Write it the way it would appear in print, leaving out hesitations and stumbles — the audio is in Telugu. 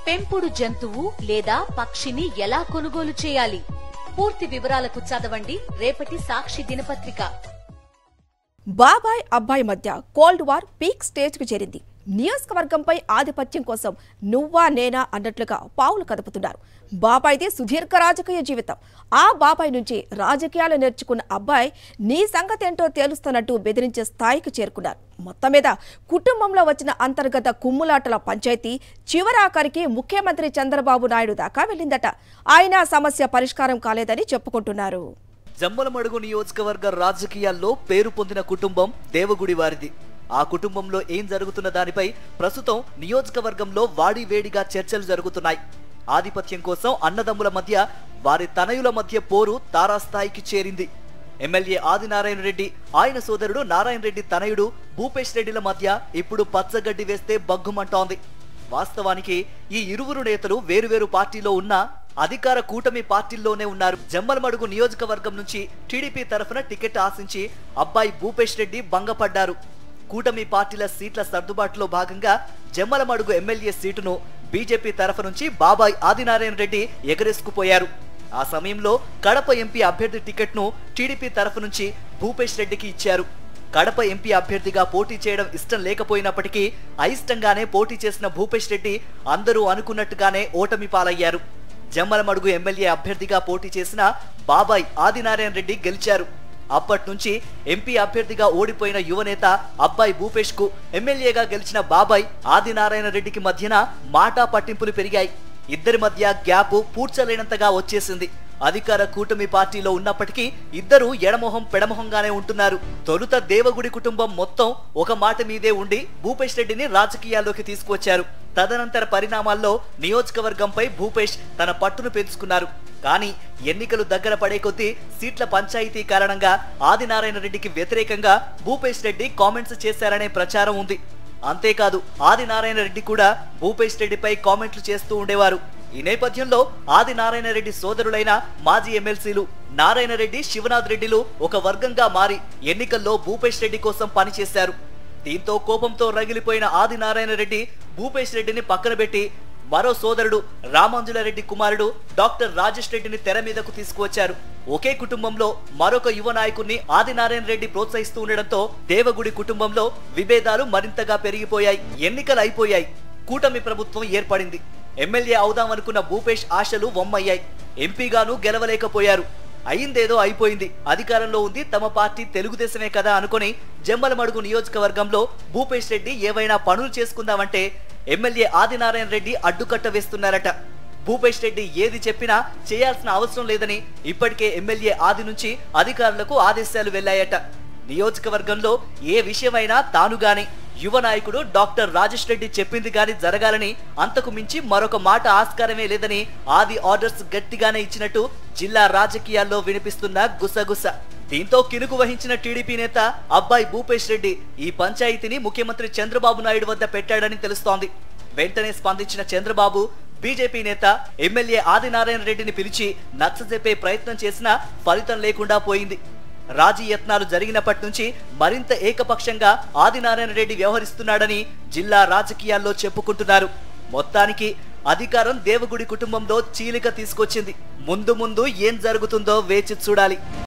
పెంపుడు జంతువు లేదా పక్షిని ఎలా కొనుగోలు చేయాలి? పూర్తి వివరాలకు చదవండి రేపటి సాక్షి దినపత్రిక. బాబాయ్ అబ్బాయి మధ్య కోల్డ్ వార్ పీక్ స్టేజ్ కు చేరింది. నియోజకవర్గంపై ఆధిపత్యం కోసం నువ్వా నేనా అన్నట్లుగా పావులు కదుపుతున్నారు. బాబాయ్ది సుదీర్ఘ రాజకీయ జీవితం. ఆ బాబాయ్ నుంచి రాజకీయాలు నేర్చుకున్న అబ్బాయి నీ సంగతేంటో తేలుస్తున్నట్టు బెదిరించే స్థాయికి చేరుకున్నారు. మొత్తం మీద కుటుంబంలో వచ్చిన అంతర్గత కుమ్ములాటల పంచాయతీ చివరాఖరికి ముఖ్యమంత్రి చంద్రబాబు నాయుడు దాకా వెళ్ళిందట. ఆయన సమస్య పరిష్కారం కాలేదని చెప్పుకుంటున్నారు. జమ్మలమడుగు నియోజకవర్గ రాజకీయాల్లో పేరు పొందిన కుటుంబం దేవగుడి వారిది. ఆ కుటుంబంలో ఏం జరుగుతున్న దానిపై ప్రస్తుతం నియోజకవర్గంలో వాడివేడిగా చర్చలు జరుగుతున్నాయి. ఆధిపత్యం కోసం అన్నదమ్ముల మధ్య, వారి తనయుల మధ్య పోరు తారాస్థాయికి చేరింది. ఎమ్మెల్యే ఆదినారాయణ రెడ్డి, ఆయన సోదరుడు నారాయణ రెడ్డి తనయుడు భూపేష్ రెడ్డిల మధ్య ఇప్పుడు పచ్చగడ్డి వేస్తే బగ్గుమంటోంది. వాస్తవానికి ఈ ఇరువురు నేతలు వేరువేరు పార్టీలో ఉన్నా అధికార కూటమి పార్టీల్లోనే ఉన్నారు. జమ్మలమడుగు నియోజకవర్గం నుంచి టీడీపీ తరఫున టికెట్ ఆశించి అబ్బాయి భూపేష్ రెడ్డి భంగపడ్డారు. కూటమి పార్టీల సీట్ల సర్దుబాటులో భాగంగా జమ్మలమడుగు ఎమ్మెల్యే సీటును బీజేపీ తరఫు నుంచి బాబాయ్ ఆదినారాయణ రెడ్డి ఎగరేసుకుపోయారు. ఆ సమయంలో కడప ఎంపీ అభ్యర్థి టికెట్ను టీడీపీ తరఫు నుంచి భూపేష్ రెడ్డికి ఇచ్చారు. కడప ఎంపీ అభ్యర్థిగా పోటీ చేయడం ఇష్టం లేకపోయినప్పటికీ అయిష్టంగానే పోటీ చేసిన భూపేష్ రెడ్డి అందరూ అనుకున్నట్టుగానే ఓటమి పాలయ్యారు. జమ్మలమడుగు ఎమ్మెల్యే అభ్యర్థిగా పోటీ చేసిన బాబాయ్ ఆదినారాయణ రెడ్డి గెలిచారు. అప్పటి నుంచి ఎంపీ అభ్యర్థిగా ఓడిపోయిన యువనేత అబ్బాయి భూపేష్ కు ఎమ్మెల్యేగా గెలిచిన బాబాయ్ ఆదినారాయణ రెడ్డికి మధ్యన మాటా పట్టింపులు పెరిగాయి. ఇద్దరి మధ్య గ్యాప్ పూడ్చలేనంతగా వచ్చేసింది. అధికార కూటమి పార్టీలో ఉన్నప్పటికీ ఇద్దరు ఎడమొహం పెడమొహంగానే ఉంటున్నారు. తొలుత దేవగుడి కుటుంబం మొత్తం ఒక మాట మీదే ఉండి భూపేష్ రెడ్డిని రాజకీయాల్లోకి తీసుకువచ్చారు. తదనంతర పరిణామాల్లో నియోజకవర్గంపై భూపేష్ తన పట్టును పెంచుకున్నారు. కానీ ఎన్నికలు దగ్గర పడే కొద్దీ సీట్ల పంచాయతీ కారణంగా ఆదినారాయణ రెడ్డికి వ్యతిరేకంగా భూపేష్ రెడ్డి కామెంట్స్ చేశారనే ప్రచారం ఉంది. అంతేకాదు ఆదినారాయణ రెడ్డి కూడా భూపేష్ రెడ్డిపై కామెంట్లు చేస్తూ ఉండేవారు. ఈ నేపథ్యంలో ఆదినారాయణ రెడ్డి సోదరులైన మాజీ ఎమ్మెల్సీలు నారాయణ రెడ్డి, శివనాథ్ రెడ్డిలు ఒక వర్గంగా మారి ఎన్నికల్లో భూపేష్ రెడ్డి కోసం పనిచేశారు. దీంతో కోపంతో రగిలిపోయిన ఆదినారాయణ రెడ్డి భూపేష్ రెడ్డిని పక్కన పెట్టి మరో సోదరుడు రామాంజులరెడ్డి కుమారుడు డాక్టర్ రాజేష్ రెడ్డిని తెర మీదకు తీసుకువచ్చారు. ఒకే కుటుంబంలో మరొక యువ నాయకుడిని ఆదినారాయణ రెడ్డి ప్రోత్సహిస్తూ ఉండడంతో దేవగుడి కుటుంబంలో విభేదాలు మరింతగా పెరిగిపోయాయి. ఎన్నికలు అయిపోయాయి. కూటమి ప్రభుత్వం ఏర్పడింది. ఎమ్మెల్యే అవుదామనుకున్న భూపేష్ ఆశలు వమ్మయ్యాయి. ఎంపీగాను గెలవలేకపోయారు. అయిందేదో అయిపోయింది. అధికారంలో ఉంది తమ పార్టీ తెలుగుదేశమే కదా అనుకుని జమ్మలమడుగు నియోజకవర్గంలో భూపేష్ రెడ్డి ఏవైనా పనులు చేసుకుందామంటే ఎమ్మెల్యే ఆదినారాయణ రెడ్డి అడ్డుకట్ట వేస్తున్నారట. భూపేష్ రెడ్డి ఏది చెప్పినా చేయాల్సిన అవసరం లేదని ఇప్పటికే ఎమ్మెల్యే ఆది నుంచి అధికారులకు ఆదేశాలు వెళ్లాయట. నియోజకవర్గంలో ఏ విషయమైనా తాను గాని యువ నాయకుడు డాక్టర్ రాజేష్ రెడ్డి చెప్పింది గాని జరగాలని, అంతకు మించి మరొక మాట ఆస్కారమే లేదని ఆది ఆర్డర్స్ గట్టిగానే ఇచ్చినట్టు జిల్లా రాజకీయాల్లో వినిపిస్తున్న గుసగుస. దీంతో కినుకు వహించిన టీడీపీ నేత అబ్బాయి భూపేష్ రెడ్డి ఈ పంచాయతీని ముఖ్యమంత్రి చంద్రబాబు నాయుడు వద్ద పెట్టాడని తెలుస్తోంది. వెంటనే స్పందించిన చంద్రబాబు బీజేపీ నేత ఎమ్మెల్యే ఆదినారాయణ రెడ్డిని పిలిచి నచ్చజెప్పే ప్రయత్నం చేసినా ఫలితం లేకుండా పోయింది. రాజీ యత్నాలు జరిగినప్పటి నుంచి మరింత ఏకపక్షంగా ఆదినారాయణ రెడ్డి వ్యవహరిస్తున్నాడని జిల్లా రాజకీయాల్లో చెప్పుకుంటున్నారు. మొత్తానికి అధికారం దేవగుడి కుటుంబంలో చీలిక తీసుకొచ్చింది. ముందు ముందు ఏం జరుగుతుందో వేచి చూడాలి.